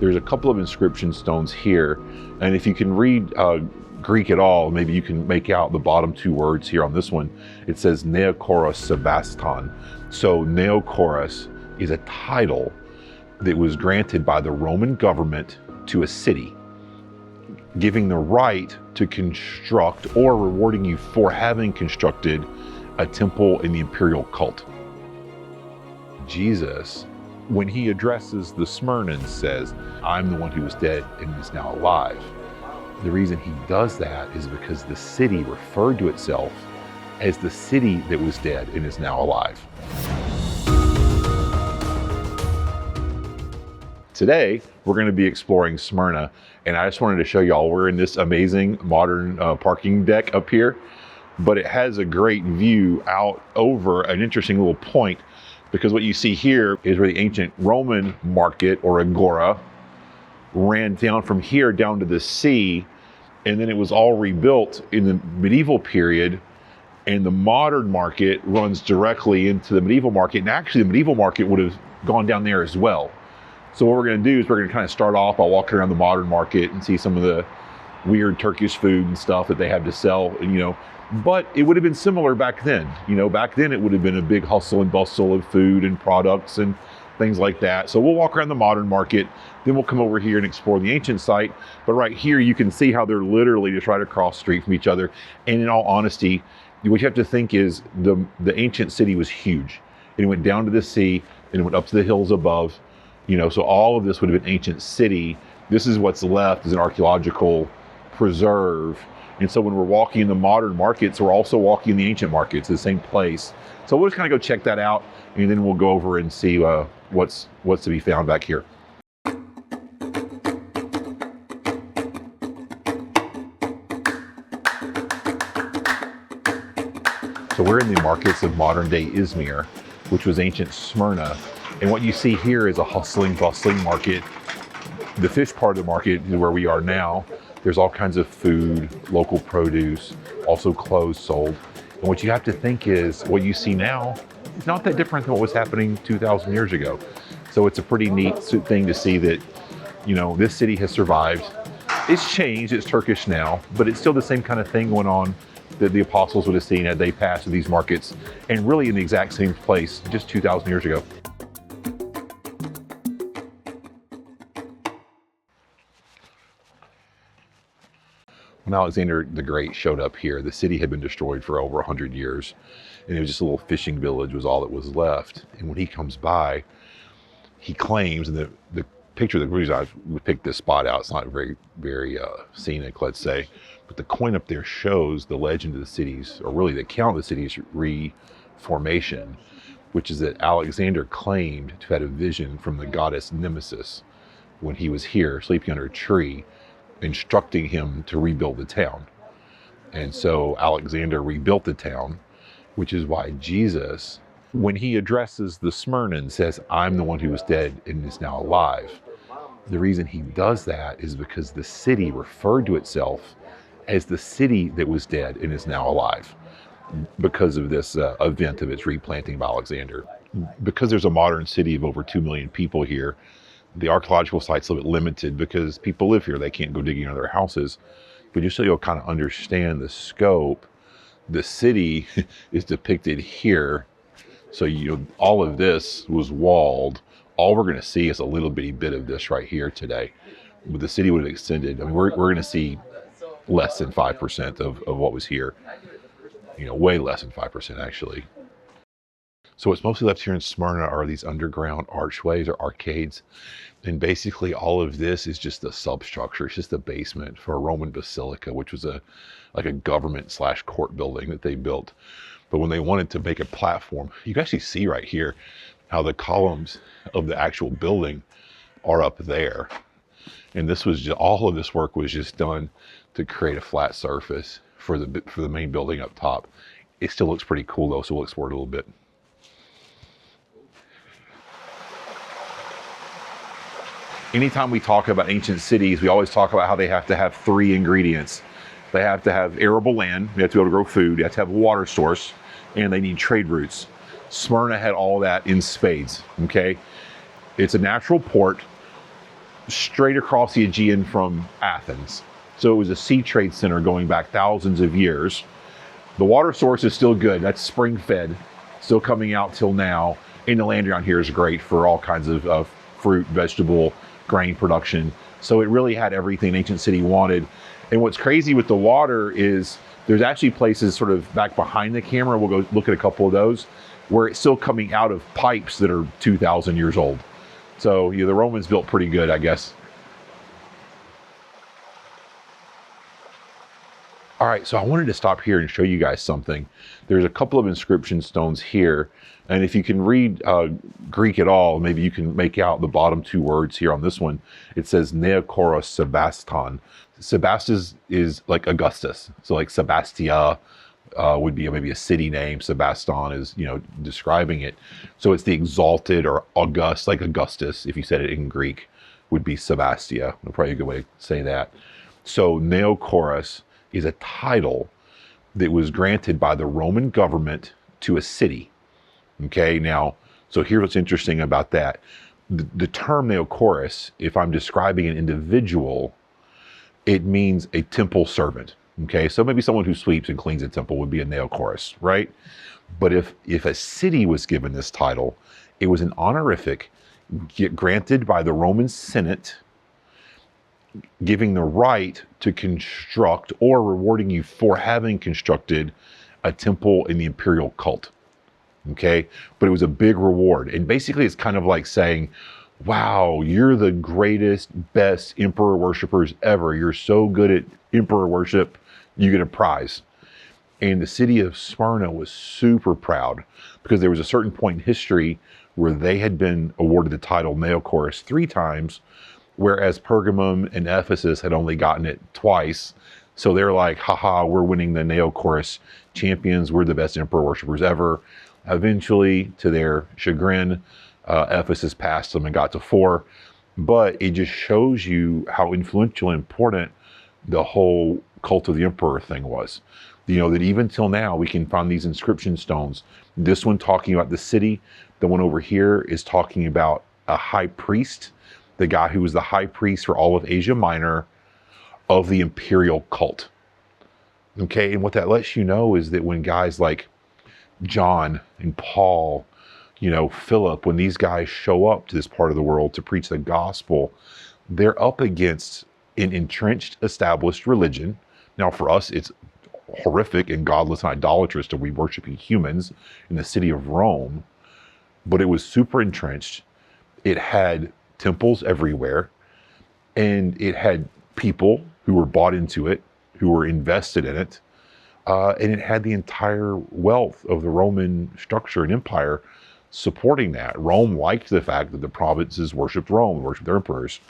There's a couple of inscription stones here, and if you can read Greek at all, maybe you can make out the bottom two words here on this one. It says Neokoros Sebaston. So Neokoros is a title that was granted by the Roman government to a city, giving the right to construct or rewarding you for having constructed a temple in the Imperial cult. Jesus, when he addresses the Smyrnans, says, I'm the one who was dead and is now alive. The reason he does that is because the city referred to itself as the city that was dead and is now alive. Today, we're going to be exploring Smyrna, and I just wanted to show y'all we're in this amazing modern parking deck up here, but it has a great view out over an interesting little point, because what you see here is where the ancient Roman market or agora ran down from here down to the sea, and then it was all rebuilt in the medieval period, and the modern market runs directly into the medieval market, and actually the medieval market would have gone down there as well. So what we're going to do is we're going to kind of start off by walking around the modern market and see some of the weird Turkish food and stuff that they have to sell, and but it would have been similar back then. Back then it would have been a big hustle and bustle of food and products and things like that. So we'll walk around the modern market, then we'll come over here and explore the ancient site. But right here, you can see how they're literally just right across the street from each other. And in all honesty, what you have to think is the ancient city was huge. And it went down to the sea, and it went up to the hills above. So all of this would have been ancient city. This is what's left as an archaeological preserve. And so when we're walking in the modern markets, we're also walking in the ancient markets, the same place. So we'll just kind of go check that out, and then we'll go over and see what's to be found back here. So we're in the markets of modern day Izmir, which was ancient Smyrna. And what you see here is a hustling, bustling market. The fish part of the market is where we are now. There's all kinds of food, local produce, also clothes sold. And what you have to think is what you see now is not that different than what was happening 2,000 years ago. So it's a pretty neat thing to see that, this city has survived. It's changed, it's Turkish now, but it's still the same kind of thing going on that the apostles would have seen as they passed through these markets, and really in the exact same place just 2,000 years ago. When Alexander the Great showed up here, the city had been destroyed for over 100 years, and it was just a little fishing village was all that was left. And when he comes by, he claims, and the picture, the reason I picked this spot out, it's not very scenic, let's say, but the coin up there shows the legend of the city's, or really the account of the city's reformation, which is that Alexander claimed to have had a vision from the goddess Nemesis when he was here sleeping under a tree, instructing him to rebuild the town. And so Alexander rebuilt the town, which is why Jesus, when he addresses the Smyrnans, says, I'm the one who was dead and is now alive. The reason he does that is because the city referred to itself as the city that was dead and is now alive, because of this event of its replanting by Alexander. Because there's a modern city of over 2 million people here, the archaeological site's a little bit limited because people live here. They can't go digging into their houses. But just so you'll kind of understand the scope, the city is depicted here. So all of this was walled. All we're going to see is a little bitty bit of this right here today. But the city would have extended. I mean, we're going to see less than 5% of what was here. Way less than 5% actually. So what's mostly left here in Smyrna are these underground archways or arcades. And basically all of this is just the substructure. It's just the basement for a Roman basilica, which was like a government/court building that they built. But when they wanted to make a platform, you can actually see right here how the columns of the actual building are up there. And this was just, all of this work was just done to create a flat surface for the main building up top. It still looks pretty cool though, so we'll explore it a little bit. Anytime we talk about ancient cities, we always talk about how they have to have 3 ingredients. They have to have arable land, they have to be able to grow food, they have to have a water source, and they need trade routes. Smyrna had all that in spades, okay? It's a natural port. straight across the Aegean from Athens. So it was a sea trade center going back thousands of years. The water source is still good. That's spring fed, still coming out till now. And the land around here is great for all kinds of fruit, vegetable, grain production. So it really had everything an ancient city wanted. And what's crazy with the water is there's actually places sort of back behind the camera, we'll go look at a couple of those, where it's still coming out of pipes that are 2,000 years old. So the Romans built pretty good, I guess. All right, so I wanted to stop here and show you guys something. There's a couple of inscription stones here, and if you can read Greek at all, maybe you can make out the bottom two words here on this one. It says Neokoros Sebaston. Sebastus is like Augustus, so like Sebastia would be maybe a city name. Sebaston is, describing it. So it's the exalted or august, like Augustus, if you said it in Greek, would be Sebastia. Probably a good way to say that. So Neokoros is a title that was granted by the Roman government to a city. Okay, now, so here's what's interesting about that. The term Neokoros, if I'm describing an individual, it means a temple servant. Okay, so maybe someone who sweeps and cleans a temple would be a Neokoros, right? But if a city was given this title, it was an honorific granted by the Roman Senate, giving the right to construct or rewarding you for having constructed a temple in the imperial cult. Okay, but it was a big reward. And basically it's kind of like saying, wow, you're the greatest, best emperor worshipers ever. You're so good at emperor worship, you get a prize. And the city of Smyrna was super proud because there was a certain point in history where they had been awarded the title Neokoros 3 times, whereas Pergamum and Ephesus had only gotten it twice. So they're like, haha, we're winning the Neokoros champions. We're the best emperor worshipers ever. Eventually, to their chagrin, Ephesus passed them and got to 4. But it just shows you how influential and important the whole cult of the emperor thing was. That even till now, we can find these inscription stones. This one talking about the city. The one over here is talking about a high priest, the guy who was the high priest for all of Asia Minor of the imperial cult. Okay, and what that lets you know is that when guys like John and Paul, Philip, when these guys show up to this part of the world to preach the gospel, they're up against an entrenched, established religion. Now for us, it's horrific and godless and idolatrous to be worshiping humans in the city of Rome, but it was super entrenched. It had temples everywhere, and it had people who were bought into it, who were invested in it, and it had the entire wealth of the Roman structure and empire supporting that. Rome liked the fact that the provinces worshipped Rome, worshipped their emperors.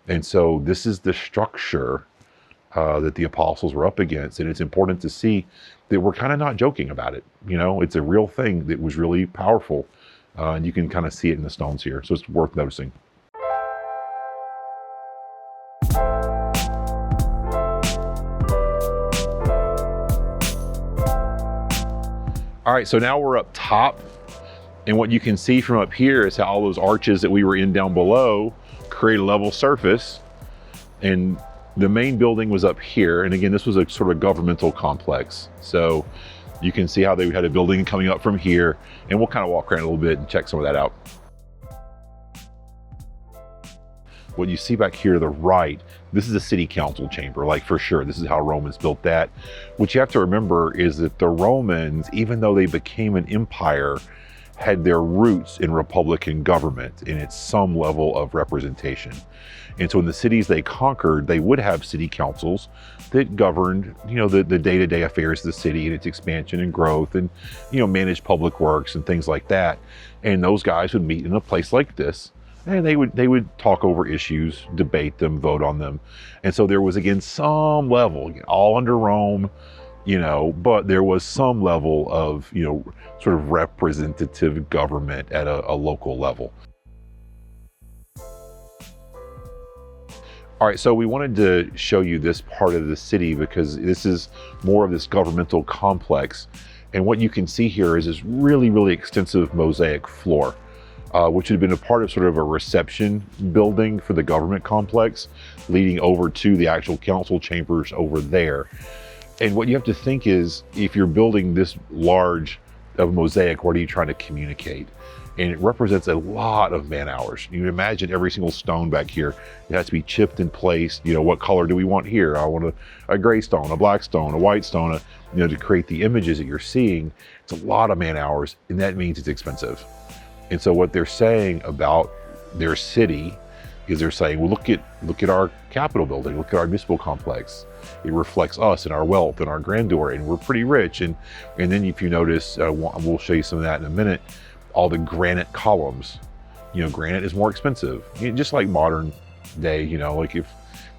And so this is the structure that the apostles were up against. And it's important to see that we're kind of not joking about it. It's a real thing that was really powerful. And you can kind of see it in the stones here. So it's worth noticing. All right, so now we're up top. And what you can see from up here is how all those arches that we were in down below create a level surface. And the main building was up here. And again, this was a sort of governmental complex. So you can see how they had a building coming up from here. And we'll kind of walk around a little bit and check some of that out. What you see back here to the right, this is a city council chamber, like for sure. This is how Romans built that. What you have to remember is that the Romans, even though they became an empire, had their roots in republican government, and it's some level of representation. And so in the cities they conquered, they would have city councils that governed, the day-to-day affairs of the city and its expansion and growth, and, managed public works and things like that. And those guys would meet in a place like this, and they would talk over issues, debate them, vote on them. And so there was, again, some level, all under Rome, but there was some level of, sort of representative government at a local level. All right, so we wanted to show you this part of the city because this is more of this governmental complex. And what you can see here is this really, really extensive mosaic floor. which had been a part of sort of a reception building for the government complex, leading over to the actual council chambers over there. And what you have to think is, if you're building this large of mosaic, what are you trying to communicate? And it represents a lot of man hours. You can imagine every single stone back here, it has to be chipped and placed. You know, what color do we want here? I want a gray stone, a black stone, a white stone, you know, to create the images that you're seeing. It's a lot of man hours, and that means it's expensive. And so what they're saying about their city is they're saying, well, look at our Capitol building, look at our municipal complex. It reflects us and our wealth and our grandeur, and we're pretty rich. And then if you notice, we'll show you some of that in a minute, all the granite columns. You know, granite is more expensive, just like modern day, you know, like if,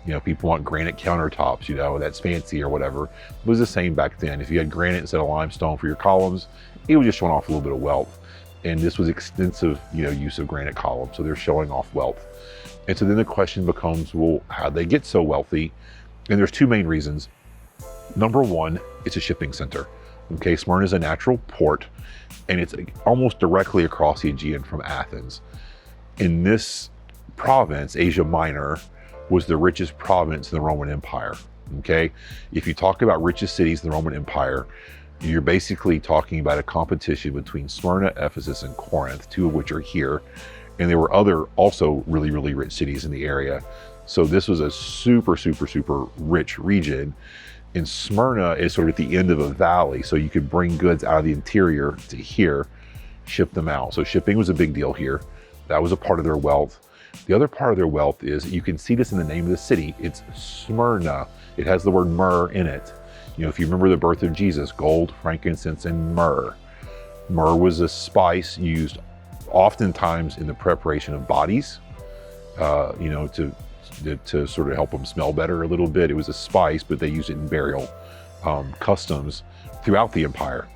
you know, people want granite countertops, you know, that's fancy or whatever. It was the same back then. If you had granite instead of limestone for your columns, it was just showing off a little bit of wealth. And this was extensive, you know, use of granite columns. So they're showing off wealth. And so then the question becomes, well, how'd they get so wealthy? And there's two main reasons. Number one, it's a shipping center. Okay, Smyrna is a natural port, and it's almost directly across the Aegean from Athens. In this province, Asia Minor was the richest province in the Roman Empire. Okay, if you talk about richest cities in the Roman Empire, you're basically talking about a competition between Smyrna, Ephesus, and Corinth, two of which are here. And there were other also really, really rich cities in the area. So this was a super, super, super rich region. And Smyrna is sort of at the end of a valley. So you could bring goods out of the interior to here, ship them out. So shipping was a big deal here. That was a part of their wealth. The other part of their wealth is, you can see this in the name of the city. It's Smyrna. It has the word myrrh in it. You know, if you remember the birth of Jesus, gold, frankincense, and myrrh. Myrrh was a spice used oftentimes in the preparation of bodies, you know, to sort of help them smell better a little bit. It was a spice, but they used it in burial customs throughout the empire.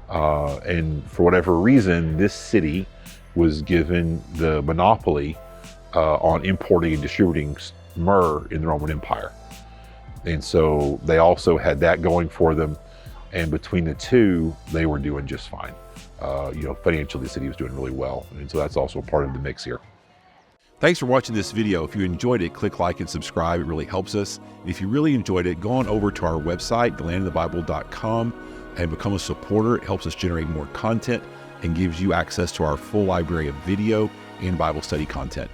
And for whatever reason, this city was given the monopoly on importing and distributing myrrh in the Roman Empire. And so they also had that going for them. And between the two, they were doing just fine. You know, financially, the city was doing really well. And so that's also part of the mix here. Thanks for watching this video. If you enjoyed it, click like and subscribe. It really helps us. And if you really enjoyed it, go on over to our website, thelandofthebible.com, and become a supporter. It helps us generate more content and gives you access to our full library of video and Bible study content.